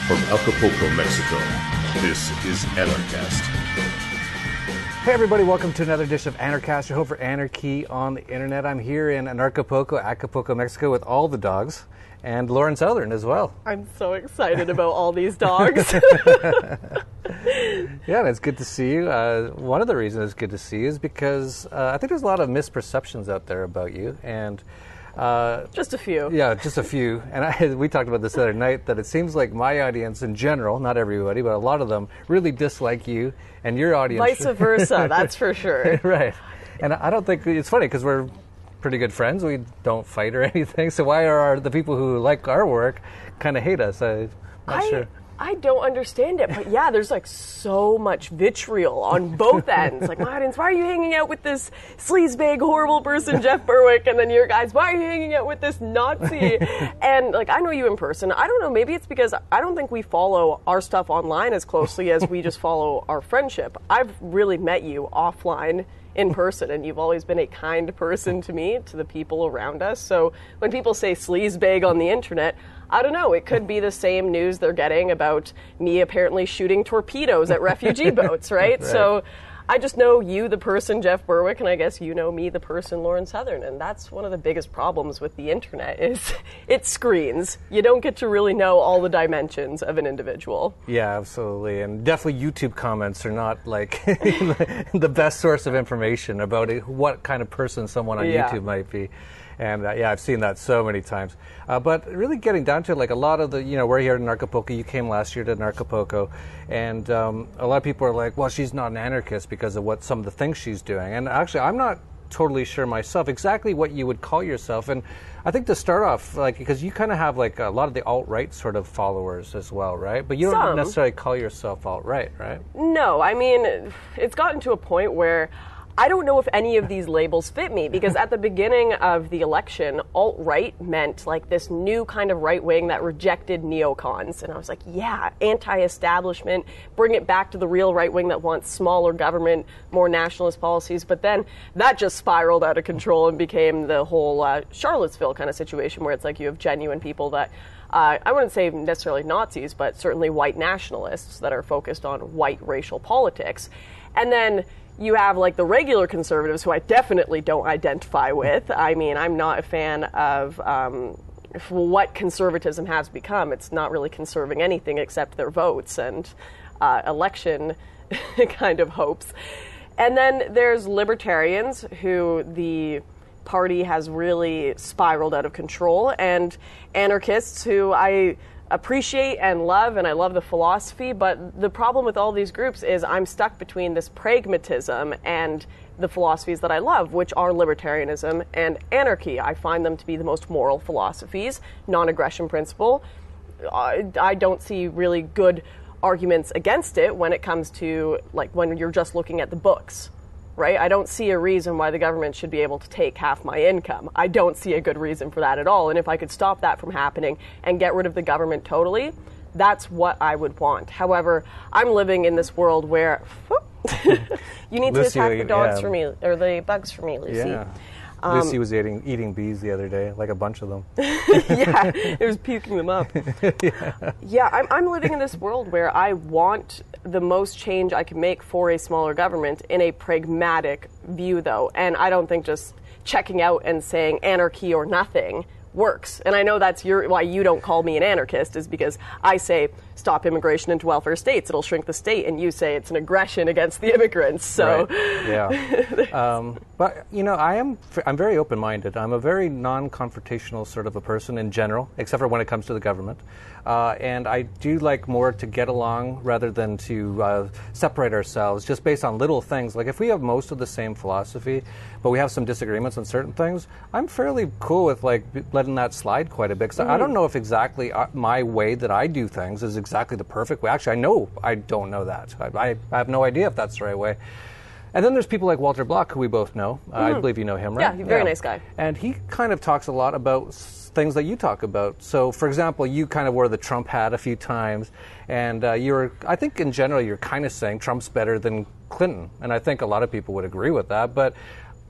From Acapulco, Mexico, this is Anarchast. Hey everybody, welcome to another edition of Anarchast, your home for anarchy on the internet. I'm here in Acapulco, Mexico with all the dogs, and Lauren Southern as well. I'm so excited about all these dogs. Yeah, and it's good to see you. One of the reasons it's good to see you is because I think there's a lot of misperceptions out there about you, and just a few. Yeah, just a few. And we talked about this the other night, that it seems like my audience in general, not everybody, but a lot of them really dislike you, and your audience... Vice versa, that's for sure. Right. And I don't think... It's funny, because we're pretty good friends. We don't fight or anything. So why are the people who like our work kind of hate us? I'm not sure. I don't understand it, but yeah, there's like so much vitriol on both ends. Like, my audience, why are you hanging out with this sleazebag, horrible person, Jeff Berwick? And then your guys, why are you hanging out with this Nazi? And like, I know you in person. I don't know, maybe it's because I don't think we follow our stuff online as closely as we just follow our friendship. I've really met you offline in person, and you've always been a kind person to me, to the people around us. So when people say sleazebag on the internet, I don't know, it could be the same news they're getting about me apparently shooting torpedoes at refugee boats, right? So I just know you, the person, Jeff Berwick, and I guess you know me, the person, Lauren Southern, and that's one of the biggest problems with the internet is it screens. You don't get to really know all the dimensions of an individual. Yeah, absolutely, and definitely YouTube comments are not like the best source of information about what kind of person someone on YouTube might be. And yeah, I've seen that so many times. But really getting down to it, like a lot of the, we're here in Acapulco. You came last year to Acapulco. And a lot of people are like, well, she's not an anarchist because of what some of the things she's doing. And actually, I'm not totally sure myself exactly what you would call yourself. And I think to start off, like, because you kind of have like a lot of the alt-right sort of followers as well, right? But you don't necessarily call yourself alt-right, right? No, I mean, it's gotten to a point where I don't know if any of these labels fit me, because at the beginning of the election, alt-right meant like this new kind of right wing that rejected neocons. And I was like, yeah, anti-establishment, bring it back to the real right wing that wants smaller government, more nationalist policies. But then that just spiraled out of control and became the whole Charlottesville kind of situation, where it's like you have genuine people that I wouldn't say necessarily Nazis, but certainly white nationalists that are focused on white racial politics. And then you have like the regular conservatives, who I definitely don't identify with. I mean, I'm not a fan of what conservatism has become. It's not really conserving anything except their votes and election kind of hopes. And then there's libertarians, who the party has really spiraled out of control, and anarchists, who I appreciate and love, and I love the philosophy, but the problem with all these groups is I'm stuck between this pragmatism and the philosophies that I love, which are libertarianism and anarchy. I find them to be the most moral philosophies, non-aggression principle. I don't see really good arguments against it when it comes to, like, when you're just looking at the books. Right? I don't see a reason why the government should be able to take half my income. I don't see a good reason for that at all. And if I could stop that from happening and get rid of the government totally, that's what I would want. However, I'm living in this world where you need Lucy, to attack the dogs for me, or the bugs for me, Lucy. Yeah. Lucy was eating bees the other day, like a bunch of them. Yeah, it was puking them up. Yeah, I'm living in this world where I want the most change I can make for a smaller government in a pragmatic view, though. And I don't think just checking out and saying anarchy or nothing works. And I know that's why you don't call me an anarchist, is because I say stop immigration into welfare states, it'll shrink the state, and you say it's an aggression against the immigrants. So right. Yeah. But I'm very open-minded. I'm a very non-confrontational sort of a person in general, except for when it comes to the government. And I do like more to get along rather than to separate ourselves just based on little things. Like if we have most of the same philosophy, but we have some disagreements on certain things, I'm fairly cool with like letting that slide quite a bit. Because I don't know if exactly my way that I do things is exactly the perfect way. Actually, I don't know that. I have no idea if that's the right way. And then there's people like Walter Block, who we both know. I believe you know him, right? Yeah, he's a very nice guy. And he kind of talks a lot about things that you talk about. So, for example, you kind of wore the Trump hat a few times, and I think in general, you're kind of saying Trump's better than Clinton. And I think a lot of people would agree with that. But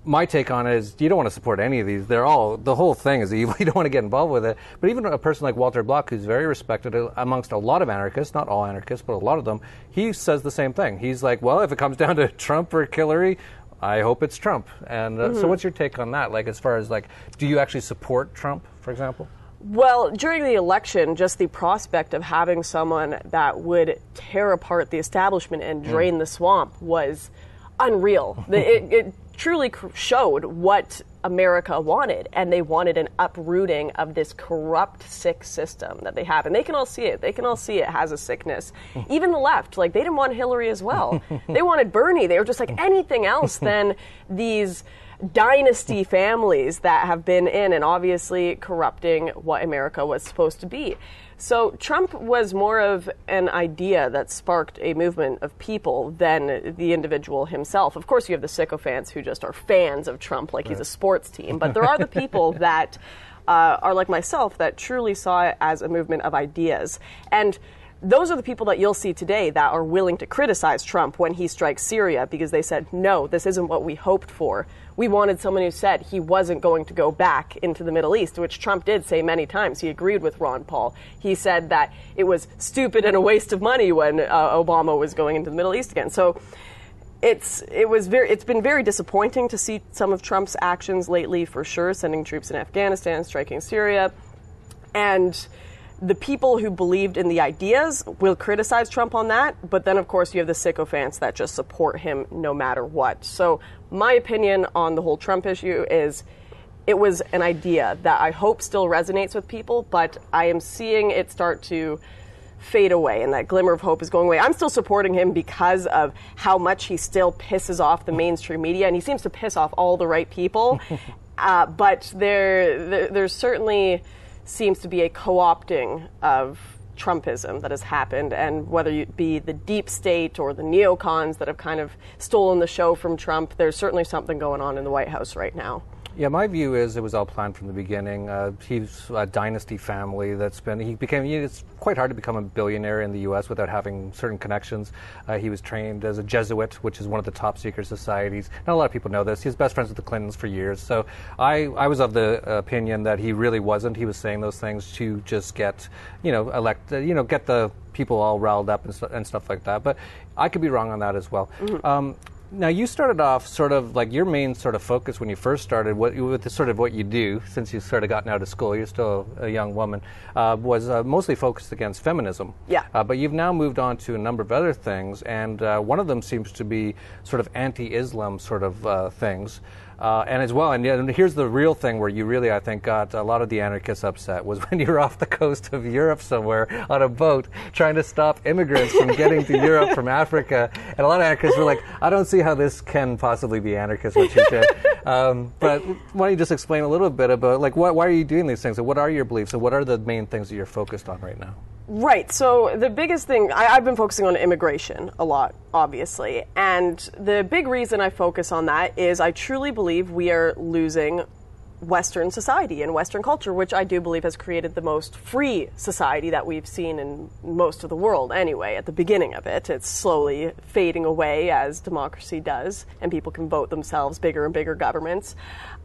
my take on it is you don't want to support any of these. The whole thing is evil. You don't want to get involved with it. But even a person like Walter Block, who's very respected amongst a lot of anarchists, not all anarchists, but a lot of them, he says the same thing. He's like, well, if it comes down to Trump or Hillary, I hope it's Trump. And so what's your take on that? Like, as far as, like, do you actually support Trump, for example? Well, during the election, just the prospect of having someone that would tear apart the establishment and drain the swamp was unreal. It truly showed what America wanted, and they wanted an uprooting of this corrupt, sick system that they have. And they can all see it. They can all see it has a sickness. Even the left, like, they didn't want Hillary as well. They wanted Bernie. They were just like anything else than these dynasty families that have been in and obviously corrupting what America was supposed to be. So Trump was more of an idea that sparked a movement of people than the individual himself. Of course, you have the sycophants who just are fans of Trump like he's a sports team, but there are the people that are like myself that truly saw it as a movement of ideas. And those are the people that you'll see today that are willing to criticize Trump when he strikes Syria because they said, no, this isn't what we hoped for. We wanted someone who said he wasn't going to go back into the Middle East, which Trump did say many times. He agreed with Ron Paul. He said that it was stupid and a waste of money when Obama was going into the Middle East again. So it's been very disappointing to see some of Trump's actions lately, for sure, sending troops in Afghanistan, striking Syria. And the people who believed in the ideas will criticize Trump on that, but then, of course, you have the sycophants that just support him no matter what. So my opinion on the whole Trump issue is it was an idea that I hope still resonates with people, but I am seeing it start to fade away, and that glimmer of hope is going away. I'm still supporting him because of how much he still pisses off the mainstream media, and he seems to piss off all the right people, but there's certainly seems to be a co-opting of Trumpism that has happened, and whether it be the deep state or the neocons that have kind of stolen the show from Trump, there's certainly something going on in the White House right now. Yeah, my view is it was all planned from the beginning. He's a dynasty family it's quite hard to become a billionaire in the U.S. without having certain connections. He was trained as a Jesuit, which is one of the top secret societies. Not a lot of people know this. He was best friends with the Clintons for years. So I was of the opinion that he really wasn't. He was saying those things to just get, get the people all riled up and stuff like that. But I could be wrong on that as well. Now, you started off sort of like your main sort of focus when you first started, what you do, since you sort of gotten out of school, you're still a young woman, was mostly focused against feminism. Yeah. But you've now moved on to a number of other things, and one of them seems to be sort of anti-Islam sort of things. And as well, and here's the real thing where you really, I think, got a lot of the anarchists upset was when you were off the coast of Europe somewhere on a boat trying to stop immigrants from getting to Europe from Africa. And a lot of anarchists were like, I don't see how this can possibly be anarchist, what you did. But why don't you just explain a little bit about, like, why are you doing these things? And what are your beliefs? And what are the main things that you're focused on right now? Right. So the biggest thing, I've been focusing on immigration a lot, obviously. And the big reason I focus on that is I truly believe we are losing Western society and Western culture, which I do believe has created the most free society that we've seen in most of the world anyway. At the beginning of it, it's slowly fading away as democracy does, and people can vote themselves, bigger and bigger governments.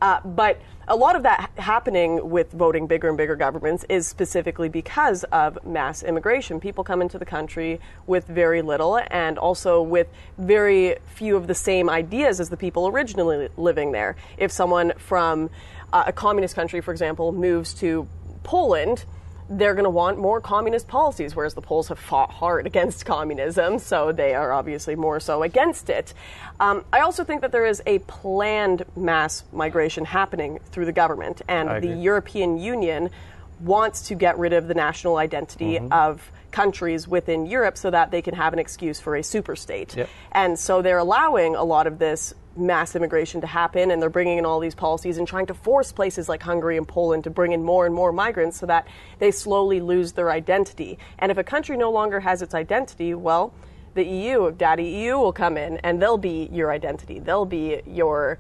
But a lot of that happening with voting bigger and bigger governments is specifically because of mass immigration. People come into the country with very little and also with very few of the same ideas as the people originally living there. If someone from a communist country, for example, moves to Poland, they're going to want more communist policies, whereas the Poles have fought hard against communism, so they are obviously more so against it. I also think that there is a planned mass migration happening through the government, and the European Union wants to get rid of the national identity of countries within Europe so that they can have an excuse for a superstate. Yep. And so they're allowing a lot of this mass immigration to happen, and they're bringing in all these policies and trying to force places like Hungary and Poland to bring in more and more migrants so that they slowly lose their identity. And if a country no longer has its identity, well, the EU, Daddy EU will come in, and they'll be your identity. They'll be your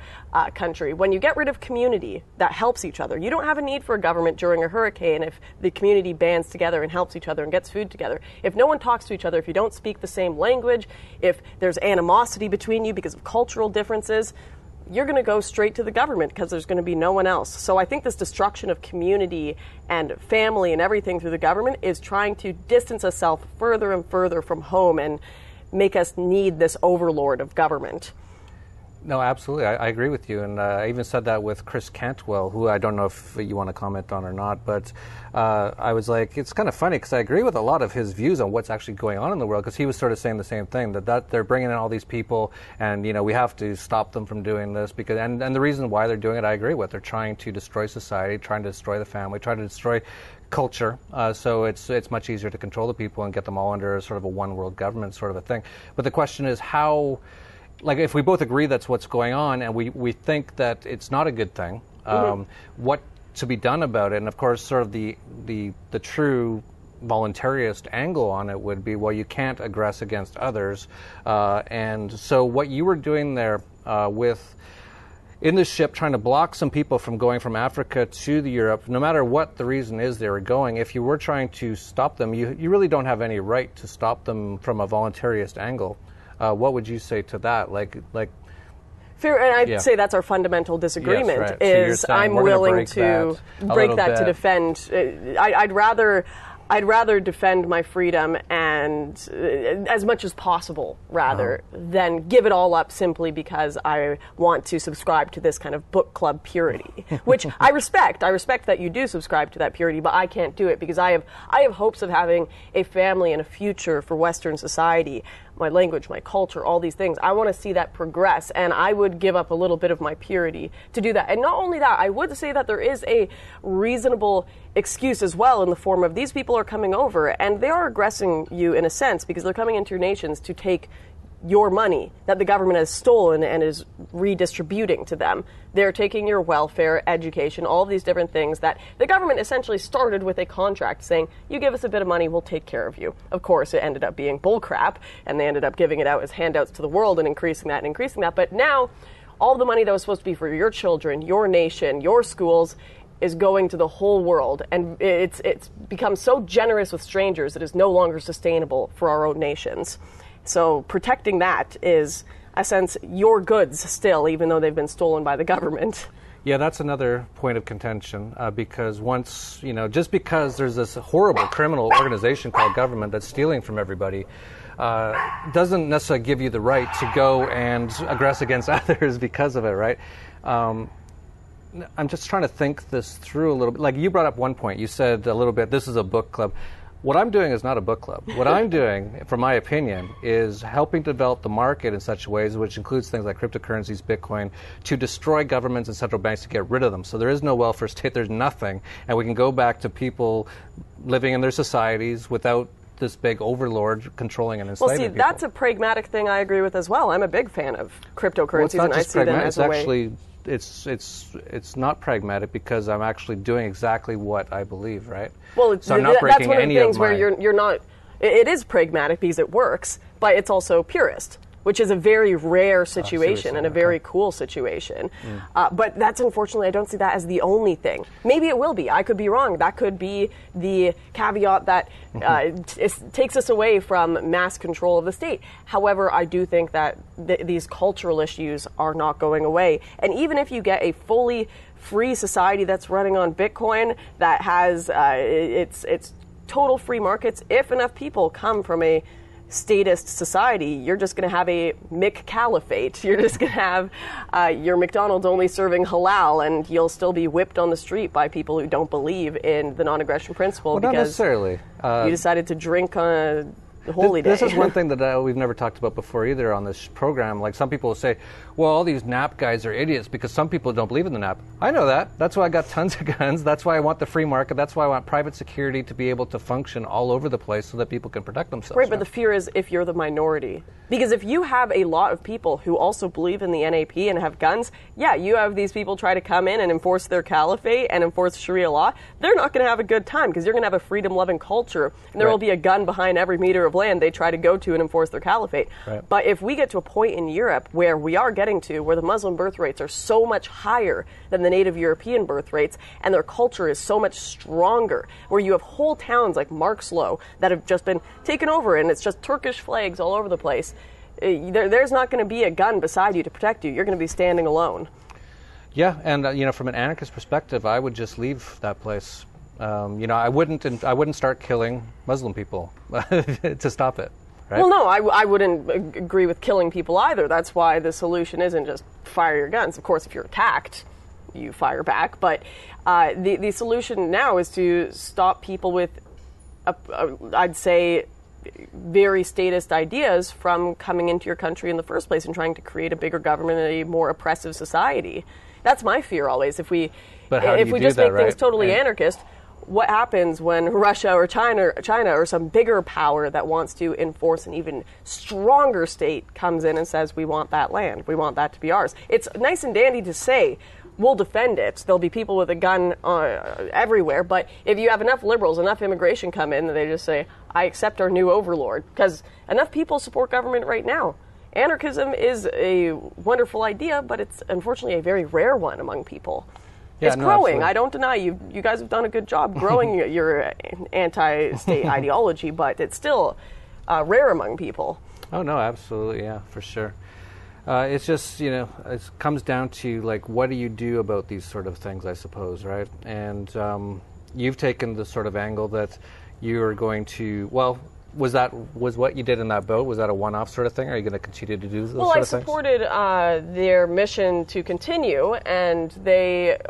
country. When you get rid of community that helps each other, you don't have a need for a government during a hurricane if the community bands together and helps each other and gets food together. If no one talks to each other, if you don't speak the same language, if there's animosity between you because of cultural differences, you're going to go straight to the government because there's going to be no one else. So I think this destruction of community and family and everything through the government is trying to distance itself further and further from home and make us need this overlord of government. No, absolutely. I agree with you. And I even said that with Chris Cantwell, who I don't know if you want to comment on or not. But I was like, it's kind of funny because I agree with a lot of his views on what's actually going on in the world, because he was sort of saying the same thing, that they're bringing in all these people and, we have to stop them from doing this. Because and the reason why they're doing it, I agree with. They're trying to destroy society, trying to destroy the family, trying to destroy culture. So it's much easier to control the people and get them all under sort of a one world government sort of a thing. But the question is how... Like, if we both agree that's what's going on and we think that it's not a good thing, what to be done about it? And, of course, sort of the true voluntarist angle on it would be, well, you can't aggress against others. And so what you were doing there in the ship, trying to block some people from going from Africa to the Europe, no matter what the reason is they were going, if you were trying to stop them, you really don't have any right to stop them from a voluntarist angle. What would you say to that? Like, fair, and I'd say that's our fundamental disagreement. Yes, right. Is So I'm willing to break that to defend. I'd rather defend my freedom and as much as possible, rather than give it all up simply because I want to subscribe to this kind of book club purity, which I respect. I respect that you do subscribe to that purity, but I can't do it because I have hopes of having a family and a future for Western society. My language, my culture, all these things. I want to see that progress, and I would give up a little bit of my purity to do that. And not only that, I would say that there is a reasonable excuse as well in the form of these people are coming over, and they are aggressing you in a sense because they're coming into your nations to take your money that the government has stolen and is redistributing to them. They're taking your welfare, education, all of these different things that the government essentially started with a contract saying, you give us a bit of money, we'll take care of you. Of course, it ended up being bullcrap, and they ended up giving it out as handouts to the world and increasing that. But now, all the money that was supposed to be for your children, your nation, your schools, is going to the whole world. And it's become so generous with strangers, it is no longer sustainable for our own nations. So protecting that is, a sense, your goods still, even though they've been stolen by the government. Yeah, that's another point of contention because once, just because there's this horrible criminal organization called government that's stealing from everybody, doesn't necessarily give you the right to go and aggress against others because of it, right? I'm just trying to think this through a little bit. Like you brought up one point, you said a little bit, this is a book club. What I'm doing is not a book club. What I'm doing, from my opinion, is helping develop the market in such ways, which includes things like cryptocurrencies, Bitcoin, to destroy governments and central banks to get rid of them. So there is no welfare state, there's nothing, and we can go back to people living in their societies without this big overlord controlling and enslaving people. Well, see, that's a pragmatic thing I agree with as well. I'm a big fan of cryptocurrencies, and I see them as a way... It's not pragmatic because I'm actually doing exactly what I believe, right? Well, so I'm not breaking that's one of any the things of my... where you're not. It is pragmatic because it works, but it's also purist, which is a very rare situation and a very cool situation. But that's unfortunately, I don't see that as the only thing. Maybe it will be. I could be wrong. That could be the caveat that takes us away from mass control of the state. However, I do think that these cultural issues are not going away. And even if you get a fully free society that's running on Bitcoin, that has its total free markets, if enough people come from a statist society, you're just going to have a McCaliphate. You're just going to have your McDonald's only serving halal, and you'll still be whipped on the street by people who don't believe in the non-aggression principle because not necessarily. You decided to drink on a holy day. This is one thing that we've never talked about before either on this program. Like some people will say, well, all these NAP guys are idiots because some people don't believe in the NAP. I know that. That's why I got tons of guns. That's why I want the free market. That's why I want private security to be able to function all over the place so that people can protect themselves. Right, but the fear is if you're the minority. Because if you have a lot of people who also believe in the NAP and have guns, yeah, you have these people try to come in and enforce their caliphate and enforce Sharia law. They're not going to have a good time because you're going to have a freedom-loving culture, and there will be a gun behind every meter of of land they try to go to and enforce their caliphate. Right. But if we get to a point in Europe where we are getting to, where the Muslim birth rates are so much higher than the native European birth rates, and their culture is so much stronger, where you have whole towns like Markslow that have just been taken over and it's just Turkish flags all over the place, there's not going to be a gun beside you to protect you. You're going to be standing alone. Yeah, and from an anarchist perspective, I would just leave that place. I wouldn't start killing Muslim people to stop it. Right? Well, no, I wouldn't agree with killing people either. That's why the solution isn't just fire your guns. Of course, if you're attacked, you fire back. But the solution now is to stop people with, I'd say, very statist ideas from coming into your country in the first place and trying to create a bigger government and a more oppressive society. That's my fear always. If we just make things totally anarchist, what happens when Russia or China or some bigger power that wants to enforce an even stronger state comes in and says, we want that land, we want that to be ours? It's nice and dandy to say, we'll defend it. There'll be people with a gun everywhere. But if you have enough liberals, enough immigration come in, they just say, I accept our new overlord. Because enough people support government right now. Anarchism is a wonderful idea, but it's unfortunately a very rare one among people. Yeah, it's growing. Absolutely. I don't deny you guys have done a good job growing your anti-state ideology, but it's still rare among people. Oh, no, absolutely. Yeah, for sure. It's just, it comes down to, like, what do you do about these sort of things, I suppose, right? And you've taken the sort of angle that you're going to, was what you did in that boat, was that a one-off sort of thing? Or are you going to continue to do those sort of things? Well, I supported their mission to continue, and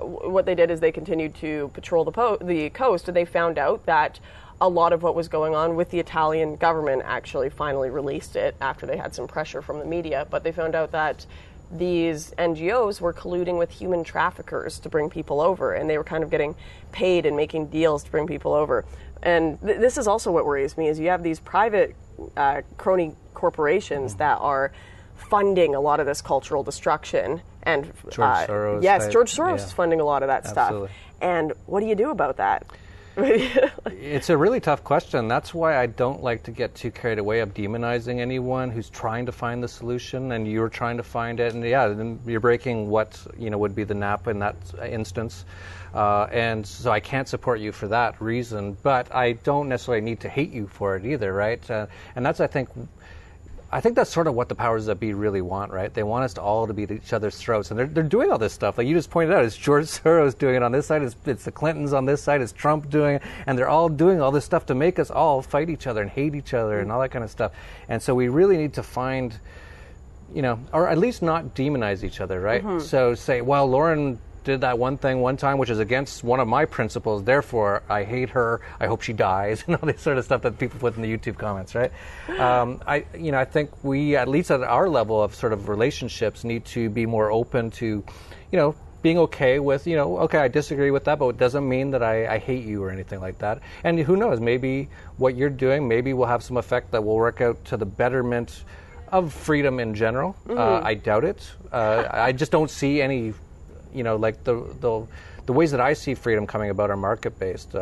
what they did is they continued to patrol the coast, and they found out that a lot of what was going on with the Italian government actually finally released it after they had some pressure from the media, but they found out that these NGOs were colluding with human traffickers to bring people over, and they were kind of getting paid and making deals to bring people over. And this is also what worries me, is you have these private crony corporations that are funding a lot of this cultural destruction. And George Soros. Yes, George Soros is funding a lot of that stuff. And what do you do about that? It's a really tough question. That's why I don't like to get too carried away of demonizing anyone who's trying to find the solution, and you're trying to find it, and then you're breaking what would be the NAP in that instance. And so I can't support you for that reason, but I don't necessarily need to hate you for it either, right? And that's, I think that's sort of what the powers that be really want, right? They want us to all to be at each other's throats, and they're doing all this stuff. Like you just pointed out, it's George Soros doing it on this side, it's the Clintons on this side, it's Trump doing it, and they're all doing all this stuff to make us all fight each other and hate each other and all that kind of stuff. And so we really need to find, or at least not demonize each other, right? Mm-hmm. So say, well, Lauren did that one thing one time, which is against one of my principles, therefore I hate her, I hope she dies, and all this sort of stuff that people put in the YouTube comments, right? I think we, at least at our level of sort of relationships, need to be more open to, being okay with, okay, I disagree with that, but it doesn't mean that I hate you or anything like that. And who knows, maybe what you're doing, maybe will have some effect that will work out to the betterment of freedom in general. Mm-hmm. I doubt it. I just don't see any, like the ways that I see freedom coming about are market-based,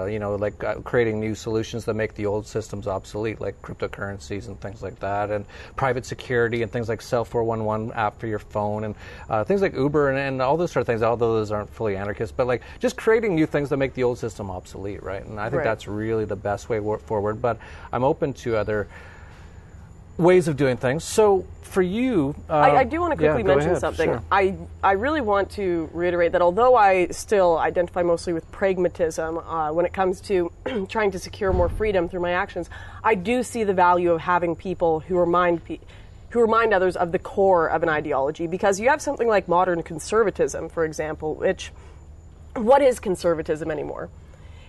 creating new solutions that make the old systems obsolete, like cryptocurrencies and things like that, and private security and things like Cell 411 app for your phone, and things like Uber and all those sort of things, although those aren't fully anarchist, but like just creating new things that make the old system obsolete, right? And I think that's really the best way forward, but I'm open to other ways of doing things. So for you, I do want to quickly mention ahead. something. Sure. I really want to reiterate that although I still identify mostly with pragmatism when it comes to trying to secure more freedom through my actions, I do see the value of having people who remind others of the core of an ideology, because you have something like modern conservatism, for example, which, what is conservatism anymore?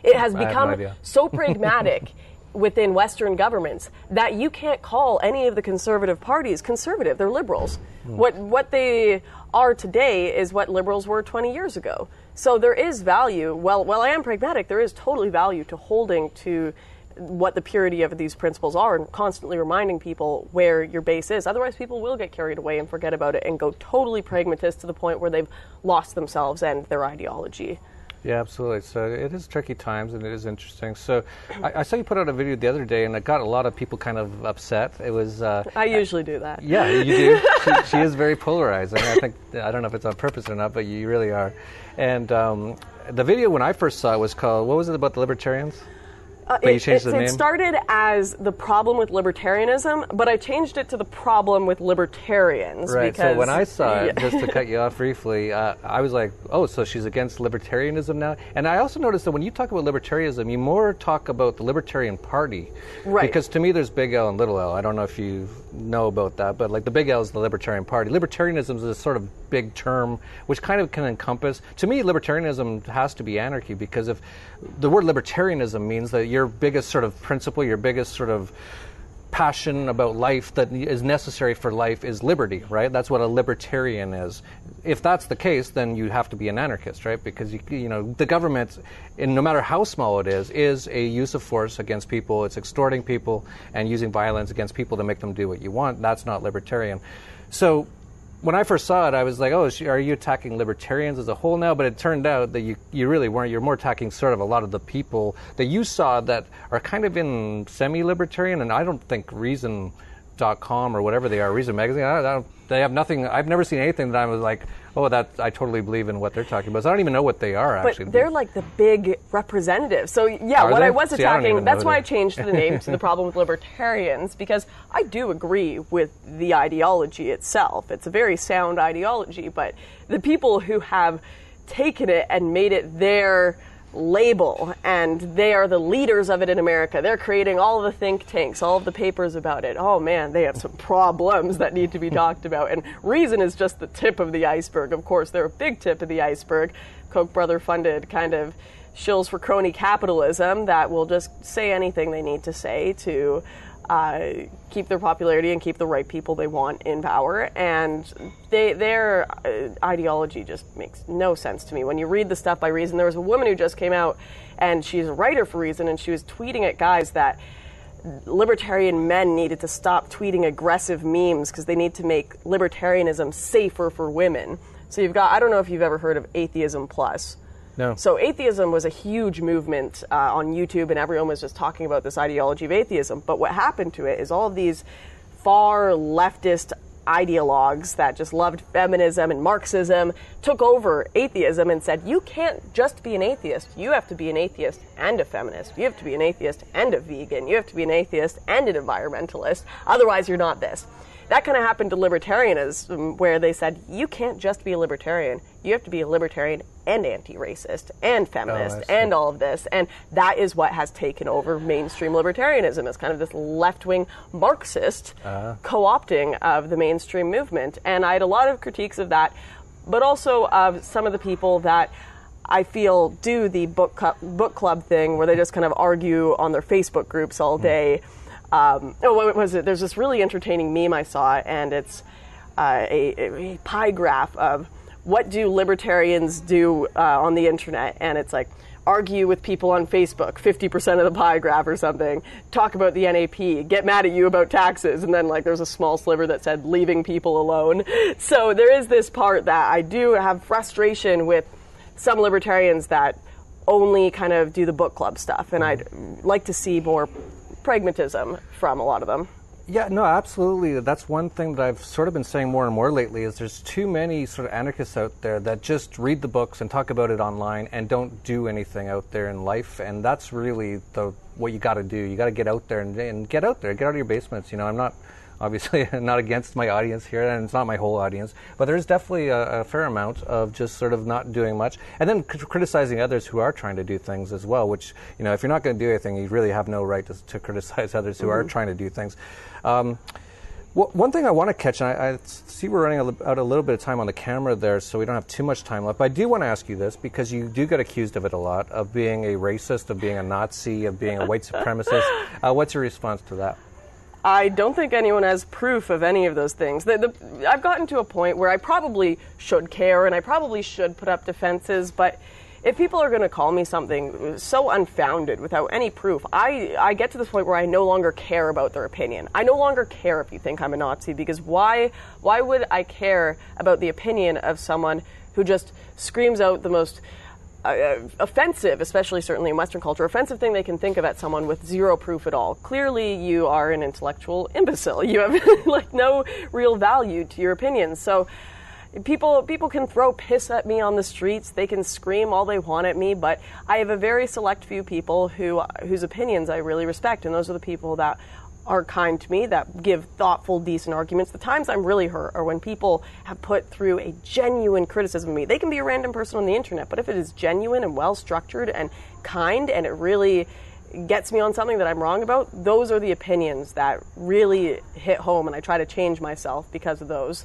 It has become so pragmatic within Western governments that you can't call any of the conservative parties conservative. They're liberals. What they are today is what liberals were 20 years ago. So there is value. Well, I am pragmatic. There is totally value to holding to what the purity of these principles are and constantly reminding people where your base is. Otherwise, people will get carried away and forget about it and go totally pragmatist to the point where they've lost themselves and their ideology. Yeah, absolutely. So it is tricky times, and it is interesting. So I saw you put out a video the other day, and it got a lot of people kind of upset. It was. I usually do that. Yeah, you do. She is very polarizing. I don't know if it's on purpose or not, but you really are. And the video when I first saw it was called. What was it about the libertarians? You changed the name? It started as the problem with libertarianism, but I changed it to the problem with libertarians. Right, because, so when I saw it, just to cut you off briefly, I was like, oh, so she's against libertarianism now? And I also noticed that when you talk about libertarianism, you more talk about the Libertarian Party. Right. Because to me, there's big L and little l. I don't know if you know about that, but like the big L is the Libertarian Party. Libertarianism is a sort of big term, which kind of can encompass, to me, libertarianism has to be anarchy, because if the word libertarianism means that your biggest sort of principle, your biggest sort of passion about life that is necessary for life is liberty, right? That's what a libertarian is. If that's the case, then you have to be an anarchist, right? Because you know the government, and no matter how small it is a use of force against people. It's extorting people and using violence against people to make them do what you want. That's not libertarian. So when I first saw it, I was like, oh, are you attacking libertarians as a whole now? But it turned out that you really weren't. You're more attacking sort of a lot of the people that you saw that are kind of in semi-libertarian, and I don't think Reason.com or whatever they are, Reason Magazine, they have nothing. I've never seen anything that I was like, oh, that I totally believe in what they're talking about. So I don't even know what they are, actually. But they're like the big representatives. So yeah, what I was attacking, that's why I changed the name to the problem with libertarians, because I do agree with the ideology itself. It's a very sound ideology, but the people who have taken it and made it their label, and they are the leaders of it in America. They're creating all of the think tanks, all of the papers about it. Oh man, they have some problems that need to be talked about. And Reason is just the tip of the iceberg. Of course, they're a big tip of the iceberg. Koch brother funded kind of shills for crony capitalism that will just say anything they need to say to keep their popularity and keep the right people they want in power. And their ideology just makes no sense to me. When you read the stuff by Reason, there was a woman who just came out, and she's a writer for Reason, and she was tweeting at guys that libertarian men needed to stop tweeting aggressive memes because they need to make libertarianism safer for women. So you've got, I don't know if you've ever heard of Atheism Plus. No. So atheism was a huge movement on YouTube, and everyone was just talking about this ideology of atheism. But what happened to it is all of these far leftist ideologues that just loved feminism and Marxism took over atheism and said, you can't just be an atheist. You have to be an atheist and a feminist. You have to be an atheist and a vegan. You have to be an atheist and an environmentalist. Otherwise, you're not this. That kind of happened to libertarianism, where they said, you can't just be a libertarian. You have to be a libertarian and anti-racist and feminist and all of this. And that is what has taken over mainstream libertarianism. It's kind of this left-wing Marxist co-opting of the mainstream movement. And I had a lot of critiques of that, but also of some of the people that I feel do the book club thing, where they just kind of argue on their Facebook groups all day. What was it? There's this really entertaining meme I saw, and it's a pie graph of what do libertarians do on the internet, and it's like argue with people on Facebook, 50% of the pie graph or something, talk about the NAP, get mad at you about taxes, and then like there's a small sliver that said leaving people alone. So there is this part that I do have frustration with some libertarians that only kind of do the book club stuff, and I'd like to see more pragmatism from a lot of them. Yeah, no, absolutely. That's one thing that I've sort of been saying more and more lately is there's too many sort of anarchists out there that just read the books and talk about it online and don't do anything out there in life. And that's really what you got to do. You got to get out there and get out there. Get out of your basements. You know, I'm not obviously not against my audience here, and it's not my whole audience, but there's definitely a fair amount of just sort of not doing much, and then criticizing others who are trying to do things as well, which, you know, if you're not going to do anything, you really have no right to criticize others who are trying to do things. One thing I want to catch, and I see we're running out a little bit of time on the camera there, so we don't have too much time left, but I do want to ask you this, because you do get accused of it a lot, of being a racist, of being a Nazi, of being a white supremacist. What's your response to that? I don't think anyone has proof of any of those things. I've gotten to a point where I probably should care, and I probably should put up defenses, but if people are going to call me something so unfounded without any proof, I get to this point where I no longer care about their opinion. I no longer care if you think I'm a Nazi, because why would I care about the opinion of someone who just screams out the most offensive, especially certainly in Western culture, offensive thing they can think of at someone with zero proof at all. Clearly, you are an intellectual imbecile. You have like no real value to your opinions. So people can throw piss at me on the streets. They can scream all they want at me, but I have a very select few people whose opinions I really respect, and those are the people that are kind to me, that give thoughtful, decent arguments. The times I'm really hurt are when people have put through a genuine criticism of me. They can be a random person on the internet, but if it is genuine and well-structured and kind, and it really gets me on something that I'm wrong about, those are the opinions that really hit home, and I try to change myself because of those.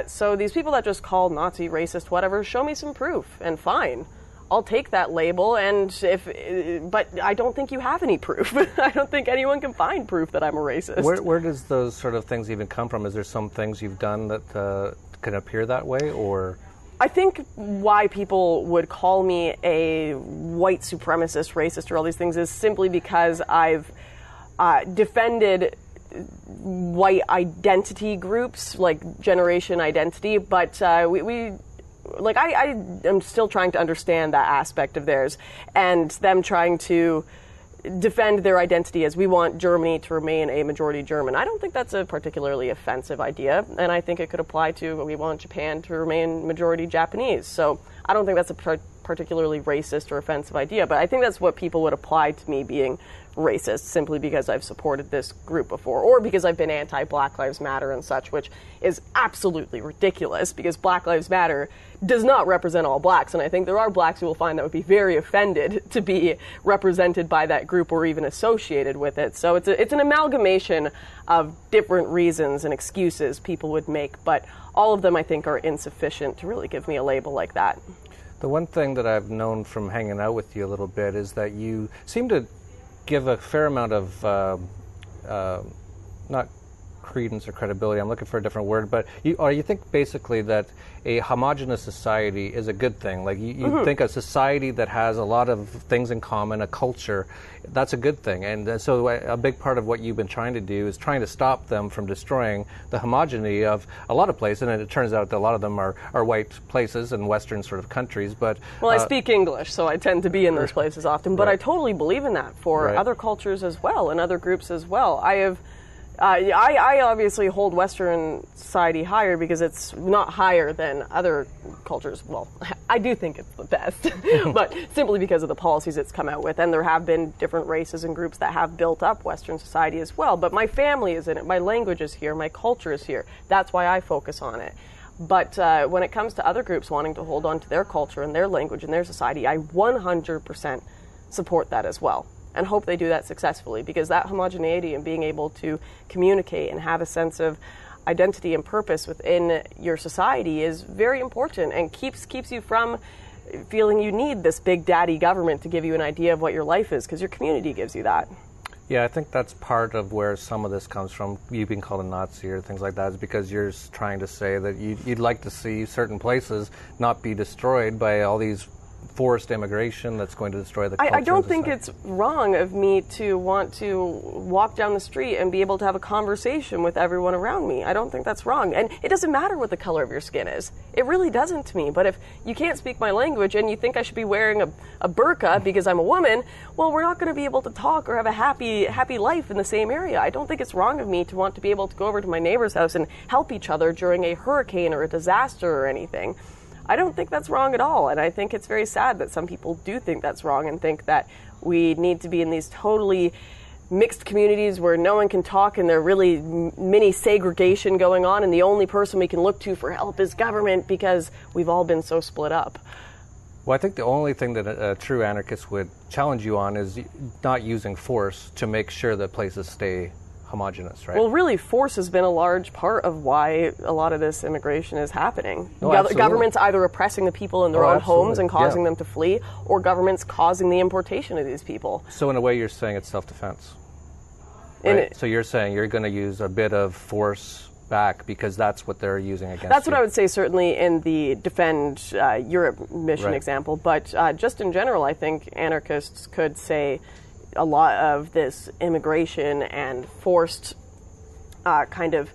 So these people that just call Nazi, racist, whatever, show me some proof, and fine. I'll take that label, but I don't think you have any proof. I don't think anyone can find proof that I'm a racist. Where does those sort of things even come from? Is there some things you've done that can appear that way, or? I think why people would call me a white supremacist, racist, or all these things is simply because I've defended white identity groups, like Generation Identity, but I am still trying to understand that aspect of theirs, and them trying to defend their identity as we want Germany to remain a majority German. I don't think that's a particularly offensive idea, and I think it could apply to we want Japan to remain majority Japanese. So I don't think that's a particularly racist or offensive idea, but I think that's what people would apply to me being racist, simply because I've supported this group before, or because I've been anti-Black Lives Matter and such, which is absolutely ridiculous, because Black Lives Matter does not represent all blacks, and I think there are blacks who will find that would be very offended to be represented by that group or even associated with it. So it's an amalgamation of different reasons and excuses people would make, but all of them I think are insufficient to really give me a label like that. The one thing that I've known from hanging out with you a little bit is that you seem to give a fair amount of not credence or credibility, I'm looking for a different word, but you think basically that a homogenous society is a good thing. Like you think a society that has a lot of things in common, a culture, that's a good thing. And so a big part of what you've been trying to do is trying to stop them from destroying the homogeneity of a lot of places, and it turns out that a lot of them are white places and Western sort of countries. But well, I speak English, so I tend to be in those places often, but right. I totally believe in that for right. other cultures as well and other groups as well. I obviously hold Western society higher because it's not higher than other cultures. Well, I do think it's the best, but simply because of the policies it's come out with. And there have been different races and groups that have built up Western society as well. But my family is in it, my language is here, my culture is here. That's why I focus on it. But when it comes to other groups wanting to hold on to their culture and their language and their society, I 100% support that as well, and hope they do that successfully, because that homogeneity and being able to communicate and have a sense of identity and purpose within your society is very important, and keeps you from feeling you need this big daddy government to give you an idea of what your life is, because your community gives you that. Yeah, I think that's part of where some of this comes from, you being called a Nazi or things like that, is because you're trying to say that you'd like to see certain places not be destroyed by all these forced immigration that's going to destroy the culture. I don't think it's wrong of me to want to walk down the street and be able to have a conversation with everyone around me. I don't think that's wrong. And it doesn't matter what the color of your skin is. It really doesn't to me. But if you can't speak my language and you think I should be wearing a burqa because I'm a woman, well, we're not going to be able to talk or have a happy life in the same area. I don't think it's wrong of me to want to be able to go over to my neighbor's house and help each other during a hurricane or a disaster or anything. I don't think that's wrong at all, and I think it's very sad that some people do think that's wrong and think that we need to be in these totally mixed communities where no one can talk and there's really mini segregation going on, and the only person we can look to for help is government because we've all been so split up. Well, I think the only thing that a true anarchist would challenge you on is not using force to make sure that places stay homogenous, right? Well, really, force has been a large part of why a lot of this immigration is happening. No, governments either oppressing the people in their own homes and causing them to flee, or governments causing the importation of these people. So in a way, you're saying it's self-defense, right? So you're saying you're going to use a bit of force back because that's what they're using against That's you. what I would say, certainly in the Defend Europe mission example. But just in general, I think anarchists could say a lot of this immigration and forced kind of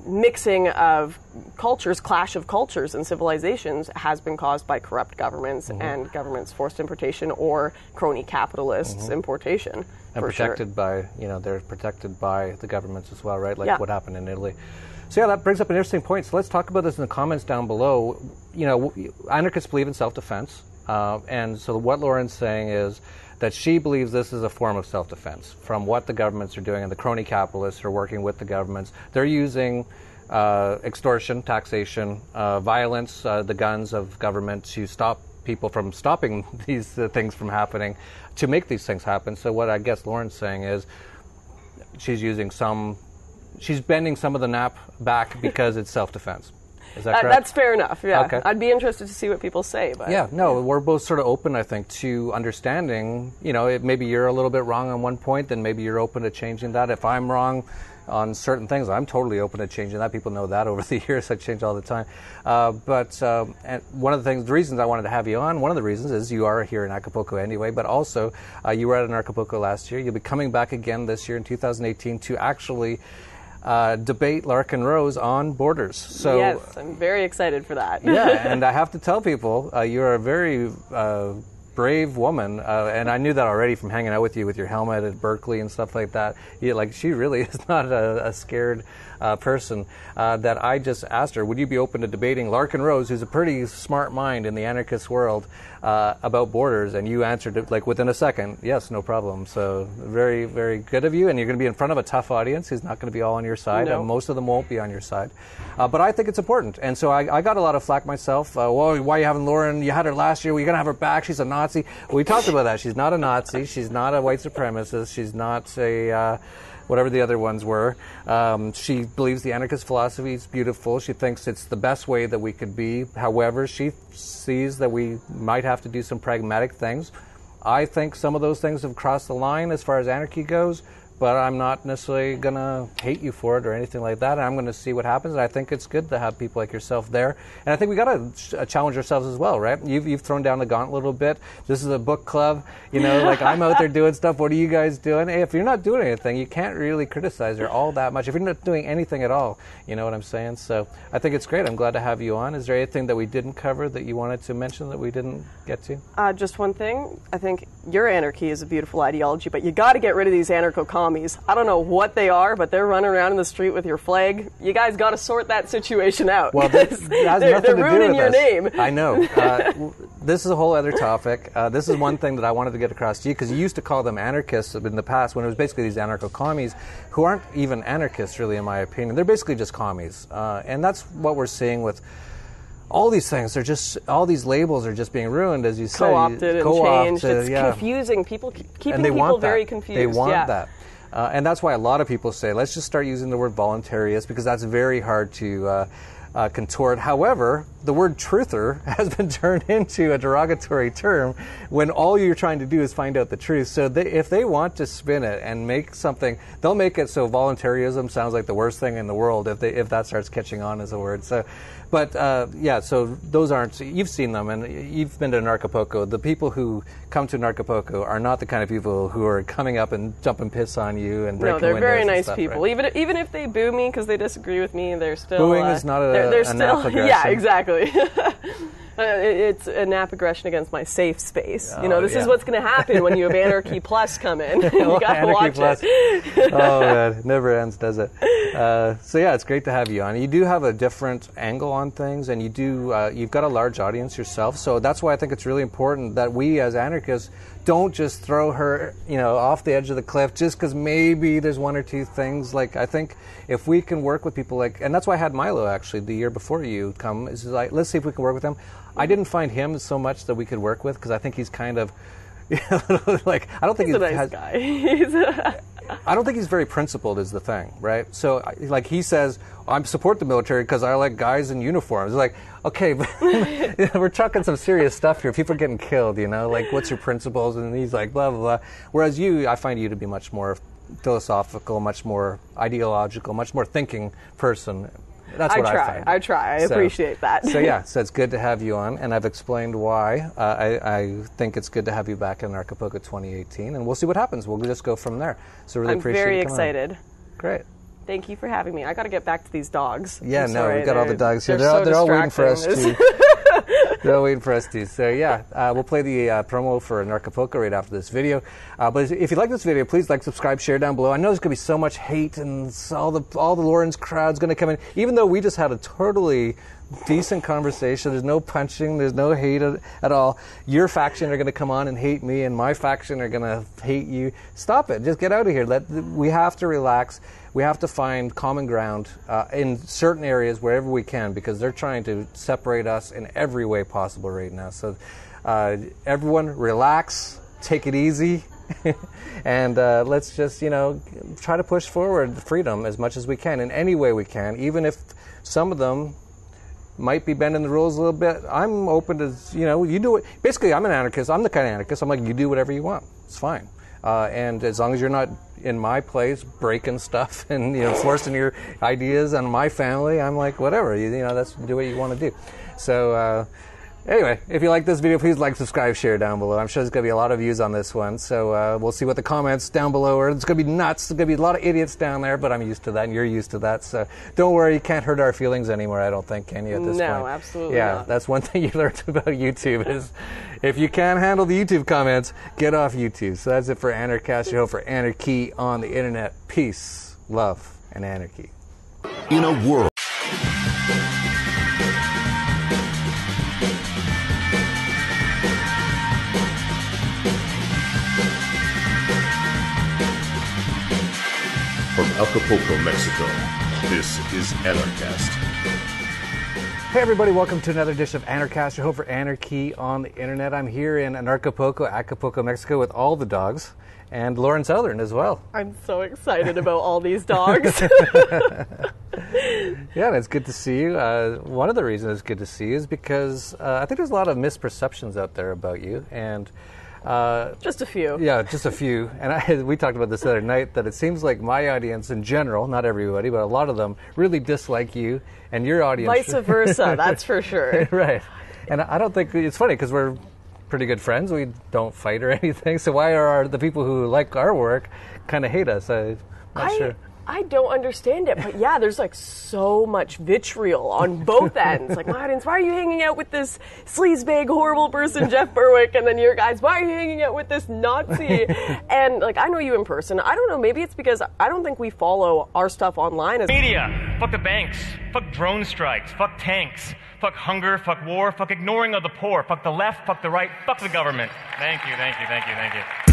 mixing of cultures, clash of cultures and civilizations has been caused by corrupt governments and governments' forced importation or crony capitalists' importation. And protected by, they're protected by the governments as well, right? Like what happened in Italy. So yeah, that brings up an interesting point. So let's talk about this in the comments down below. Anarchists believe in self-defense. And so what Lauren's saying is that she believes this is a form of self-defense from what the governments are doing, and the crony capitalists are working with the governments. They're using extortion, taxation, violence, the guns of government to stop people from stopping these things from happening, to make these things happen. So what I guess Lauren's saying is she's bending some of the nap back because it's self-defense. Is that correct? That's fair enough, yeah. Okay. I'd be interested to see what people say. But yeah, no, we're both sort of open, I think, to understanding, maybe you're a little bit wrong on one point, then maybe you're open to changing that. If I'm wrong on certain things, I'm totally open to changing that. People know that over the years. I change all the time. And one of the reasons I wanted to have you on, one of the reasons is you are here in Acapulco anyway, but also you were at Acapulco last year. You'll be coming back again this year in 2018 to actually debate Larkin Rose on borders. So yes, I'm very excited for that. Yeah, and I have to tell people, you're a very brave woman, and I knew that already from hanging out with you with your helmet at Berkeley and stuff like that. She really is not a scared person. That I just asked her, would you be open to debating Larkin Rose, who's a pretty smart mind in the anarchist world, about borders? And you answered it within a second, yes, no problem. So very, very good of you. And you're going to be in front of a tough audience who's not going to be all on your side. No. And most of them won't be on your side. But I think it's important. And so I got a lot of flack myself. Well, why are you having Lauren? You had her last year. We're going to have her back. She's a Nazi. We talked about that. She's not a Nazi. She's not a white supremacist. She's not a whatever the other ones were. She believes the anarchist philosophy is beautiful. She thinks it's the best way that we could be. However, she sees that we might have to do some pragmatic things. I think some of those things have crossed the line as far as anarchy goes, but I'm not necessarily going to hate you for it or anything like that. I'm going to see what happens, and I think it's good to have people like yourself there. And I think we got to challenge ourselves as well, right? You've thrown down the gauntlet a little bit. This is a book club. I'm out there doing stuff. What are you guys doing? Hey, if you're not doing anything, you can't really criticize her all that much. If you're not doing anything at all, you know what I'm saying? So I think it's great. I'm glad to have you on. Is there anything that we didn't cover that you wanted to mention that we didn't get to? Just one thing. I think your anarchy is a beautiful ideology, but you got to get rid of these anarcho-commies. I don't know what they are, but they're running around in the street with your flag. You guys got to sort that situation out. Well, that has nothing they're to do ruining with your us. name. I know. This is a whole other topic. This is one thing that I wanted to get across to you, because you used to call them anarchists in the past when it was basically these anarcho-commies who aren't even anarchists, really, in my opinion. They're basically just commies. And that's what we're seeing with all these things. All these labels are just being ruined, as you say. Co-opted and changed. It's confusing. Keeping people very confused. They want that. And that's why a lot of people say, let's just start using the word voluntarist, because that's very hard to contort. However, the word truther has been turned into a derogatory term when all you're trying to do is find out the truth. So if they want to spin it and make something, they'll make it so voluntarism sounds like the worst thing in the world if that starts catching on as a word. So, but so those aren't, you've seen them, and you've been to Acapulco. The people who come to Acapulco are not the kind of people who are coming up and jumping piss on you and breaking windows. No, they're very nice stuff, people. Right? Even if they boo me because they disagree with me, they're still... Booing is not they're a still, nap aggression. Yeah, exactly. It's a nap aggression against my safe space. This is what's going to happen when you have Anarchy Plus come in. You got to watch Plus. it. Oh, man. It never ends, does it? So, yeah, it's great to have you on. You do have a different angle on things, and you've got a large audience yourself. So that's why I think it's really important that we as anarchists don't just throw her, off the edge of the cliff just because maybe there's one or two things. I think if we can work with people and that's why I had Milo actually the year before you come, is let's see if we can work with him. I didn't find him so much that we could work with because I think he's kind of, I don't think he's a nice guy. I don't think he's very principled is the thing, right? So, he says, I support the military because I like guys in uniforms. Okay, but we're talking some serious stuff here. People are getting killed, what's your principles? And he's like, blah, blah, blah. Whereas I find you to be much more philosophical, much more ideological, much more thinking person. That's what I find. I try. I appreciate that. So it's good to have you on, and I've explained why. I think it's good to have you back in Acapulco 2018, and we'll see what happens. We'll just go from there. So really appreciate you coming on. I'm very excited. Great. Thank you for having me. I got to get back to these dogs. Yeah, no, we've got all the dogs here. They're They're all waiting for us distracting. to. They're all waiting for us to. So yeah, we'll play the promo for Anarchast right after this video. But if you like this video, please like, subscribe, share down below. I know there's going to be so much hate and all the Lawrence crowd's going to come in. Even though we just had a totally decent conversation. There's no punching. There's no hate at all. Your faction are going to come on and hate me, and my faction are going to hate you. Stop it. Just get out of here. We have to relax. We have to find common ground in certain areas wherever we can, because they're trying to separate us in every way possible right now. So everyone relax, take it easy, and let's just, try to push forward freedom as much as we can in any way we can, even if some of them might be bending the rules a little bit. I'm open to, you do it. Basically, I'm an anarchist. I'm the kind of anarchist. I'm like, you do whatever you want. It's fine. And as long as you're not in my place breaking stuff and, forcing your ideas on my family, I'm like, whatever. That's do what you want to do. So, anyway, if you like this video, please like, subscribe, share down below. I'm sure there's going to be a lot of views on this one. So we'll see what the comments down below are. It's going to be nuts. There's going to be a lot of idiots down there, but I'm used to that, and you're used to that. So don't worry. You can't hurt our feelings anymore, I don't think, can you, at this point? No, absolutely Yeah, not. that's one thing you learned about YouTube is if you can't handle the YouTube comments, get off YouTube. So that's it for Anarchast, your home for anarchy on the internet. Peace, love, and anarchy. In a world. From Acapulco, Mexico, this is Anarchast. Hey everybody, welcome to another edition of Anarchast, your home for anarchy on the internet. I'm here in Acapulco, Mexico with all the dogs, and Lauren Southern as well. I'm so excited about all these dogs. Yeah, and it's good to see you. One of the reasons it's good to see you is because I think there's a lot of misperceptions out there about you, and Just a few. Yeah, just a few. And we talked about this the other night, that it seems like my audience in general, not everybody, but a lot of them, really dislike you, and your audience... Vice versa, that's for sure. Right. And I don't think... It's funny, because we're pretty good friends. We don't fight or anything. So why are the people who like our work kind of hate us? I'm not sure. I don't understand it, but yeah, there's like so much vitriol on both ends. Like, my audience, why are you hanging out with this sleazebag, horrible person, Jeff Berwick? And then your guys, why are you hanging out with this Nazi? And like, I know you in person. I don't know, maybe it's because I don't think we follow our stuff online as media. Fuck the banks. Fuck drone strikes. Fuck tanks. Fuck hunger. Fuck war. Fuck ignoring of the poor. Fuck the left. Fuck the right. Fuck the government. Thank you, thank you, thank you, thank you.